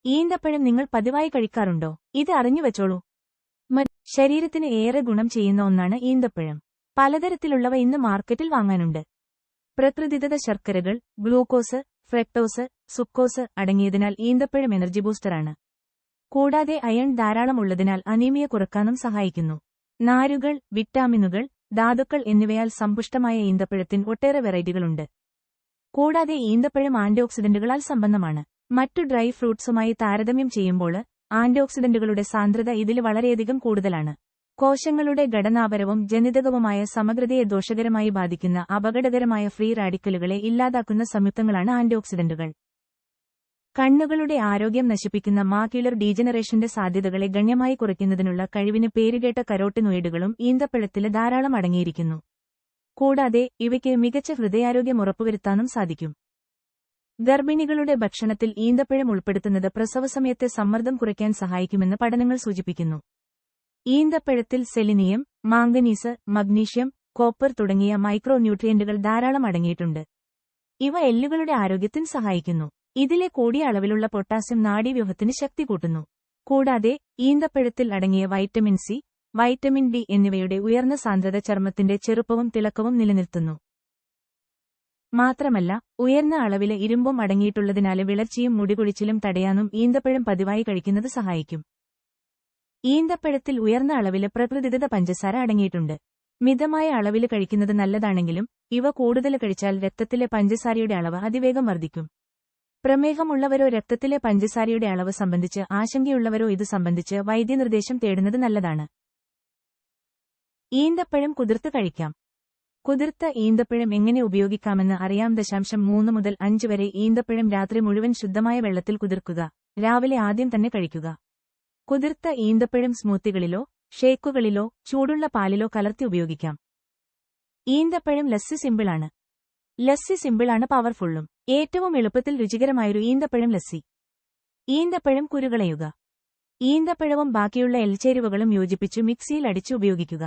ഈന്തപ്പഴം നിങ്ങൾ പതിവായി കഴിക്കാറുണ്ടോ? ഇത് അറിഞ്ഞു വെച്ചോളൂ. ശരീരത്തിന് ഏറെ ഗുണം ചെയ്യുന്ന ഒന്നാണ് ഈന്തപ്പഴം. പലതരത്തിലുള്ളവ ഇന്ന് മാർക്കറ്റിൽ വാങ്ങാനുണ്ട്. പ്രകൃതിദത്ത ശർക്കരകൾ, ഗ്ലൂക്കോസ്, ഫ്രക്ടോസ്, സുക്രോസ് അടങ്ങിയതിനാൽ ഈന്തപ്പഴം എനർജി ബൂസ്റ്ററാണ്. കൂടാതെ അയൺ ധാരാളം ഉള്ളതിനാൽ അനീമിയ കുറക്കാനും സഹായിക്കുന്നു. നാരുകൾ, വിറ്റാമിനുകൾ, ധാതുക്കൾ എന്നിവയാൽ സമ്പുഷ്ടമായ ഈന്തപ്പഴത്തിന് ഒട്ടേറെ വെറൈറ്റികളുണ്ട്. കൂടാതെ ഈന്തപ്പഴം ആന്റിഓക്സിഡന്റുകളാൽ സമ്പന്നമാണ്. മറ്റു ഡ്രൈ ഫ്രൂട്ട്സുമായി താരതമ്യം ചെയ്യുമ്പോൾ ആന്റിഓക്സിഡന്റുകളുടെ സാന്ദ്രത ഇതിൽ വളരെയധികം കൂടുതലാണ്. കോശങ്ങളുടെ ഘടനാപരവും ജനിതകവുമായ സമഗ്രതയെ ദോഷകരമായി ബാധിക്കുന്ന അപകടകരമായ ഫ്രീ റാഡിക്കലുകളെ ഇല്ലാതാക്കുന്ന സംയുക്തങ്ങളാണ് ആന്റിഓക്സിഡന്റുകൾ. കണ്ണുകളുടെ ആരോഗ്യം നശിപ്പിക്കുന്ന മാക്യുലർ ഡീജനറേഷന്റെ സാധ്യതകളെ ഗണ്യമായി കുറയ്ക്കുന്നതിനുള്ള കഴിവിന് പേരുകേട്ട കരോട്ടിനോയിഡുകളും ഈന്തപ്പഴത്തിൽ ധാരാളം അടങ്ങിയിരിക്കുന്നു. കൂടാതെ ഇവയ്ക്ക് മികച്ച ഹൃദയാരോഗ്യം ഉറപ്പുവരുത്താനും സാധിക്കും. ഗർഭിണികളുടെ ഭക്ഷണത്തിൽ ഈന്തപ്പഴം ഉൾപ്പെടുത്തുന്നത് പ്രസവസമയത്തെ സമ്മർദ്ദം കുറയ്ക്കാൻ സഹായിക്കുമെന്ന് പഠനങ്ങൾ സൂചിപ്പിക്കുന്നു. ഈന്തപ്പഴത്തിൽ സെലിനിയം, മാംഗനീസ്, മഗ്നീഷ്യം, കോപ്പർ തുടങ്ങിയ മൈക്രോ ന്യൂട്രിയന്റുകൾ ധാരാളം അടങ്ങിയിട്ടുണ്ട്. ഇവ എല്ലുകളുടെ ആരോഗ്യത്തിന് സഹായിക്കുന്നു. ഇതിലെ കൂടിയ അളവിലുള്ള പൊട്ടാസ്യം നാഡീവ്യൂഹത്തിന് ശക്തി കൂട്ടുന്നു. കൂടാതെ ഈന്തപ്പഴത്തിൽ അടങ്ങിയ വൈറ്റമിൻ സി, വൈറ്റമിൻ ഡി എന്നിവയുടെ ഉയർന്ന സാന്ദ്രത ചർമ്മത്തിന്റെ ചെറുപ്പവും തിളക്കവും നിലനിർത്തുന്നു. മാത്രമല്ല ഉയർന്ന അളവില് ഇരുമ്പും അടങ്ങിയിട്ടുള്ളതിനാല് വിളർച്ചയും മുടികൊഴിച്ചിലും തടയാനും ഈന്തപ്പഴം പതിവായി കഴിക്കുന്നത് സഹായിക്കും. ഈന്തപ്പഴത്തിൽ ഉയർന്ന അളവില് പ്രകൃതിദത്ത പഞ്ചസാര അടങ്ങിയിട്ടുണ്ട്. മിതമായ അളവില് കഴിക്കുന്നത് നല്ലതാണെങ്കിലും ഇവ കൂടുതൽ കഴിച്ചാൽ രക്തത്തിലെ പഞ്ചസാരയുടെ അളവ് അതിവേഗം വർദ്ധിക്കും. പ്രമേഹമുള്ളവരോ രക്തത്തിലെ പഞ്ചസാരയുടെ അളവ് സംബന്ധിച്ച് ആശങ്കയുള്ളവരോ ഇത് സംബന്ധിച്ച് വൈദ്യനിർദ്ദേശം തേടുന്നത് നല്ലതാണ്. ഈന്തപ്പഴം കുതിർത്ത് കഴിക്കാം. കുതിർത്ത ഈന്തപ്പഴം എങ്ങനെ ഉപയോഗിക്കാമെന്ന് അറിയാം. 3 മുതൽ 5 വരെ ഈന്തപ്പഴം രാത്രി മുഴുവൻ ശുദ്ധമായ വെള്ളത്തിൽ കുതിർക്കുക. രാവിലെ ആദ്യം തന്നെ കഴിക്കുക. കുതിർത്ത ഈന്തപ്പഴം സ്മൂത്തികളിലോ ഷേക്കുകളിലോ ചൂടുള്ള പാലിലോ കലർത്തി ഉപയോഗിക്കാം. ഈന്തപ്പഴം ലസ്സി സിമ്പിളാണ്. ലസ്സി സിമ്പിളാണ്, പവർഫുള്ളും. ഏറ്റവും എളുപ്പത്തിൽ രുചികരമായൊരു ഈന്തപ്പഴം ലസ്സി. ഈന്തപ്പഴം കുരുകളയുക. ഈന്തപ്പഴവും ബാക്കിയുള്ള എൽച്ചേരുവകളും യോജിപ്പിച്ചു മിക്സിയിൽ അടിച്ച് ഉപയോഗിക്കുക.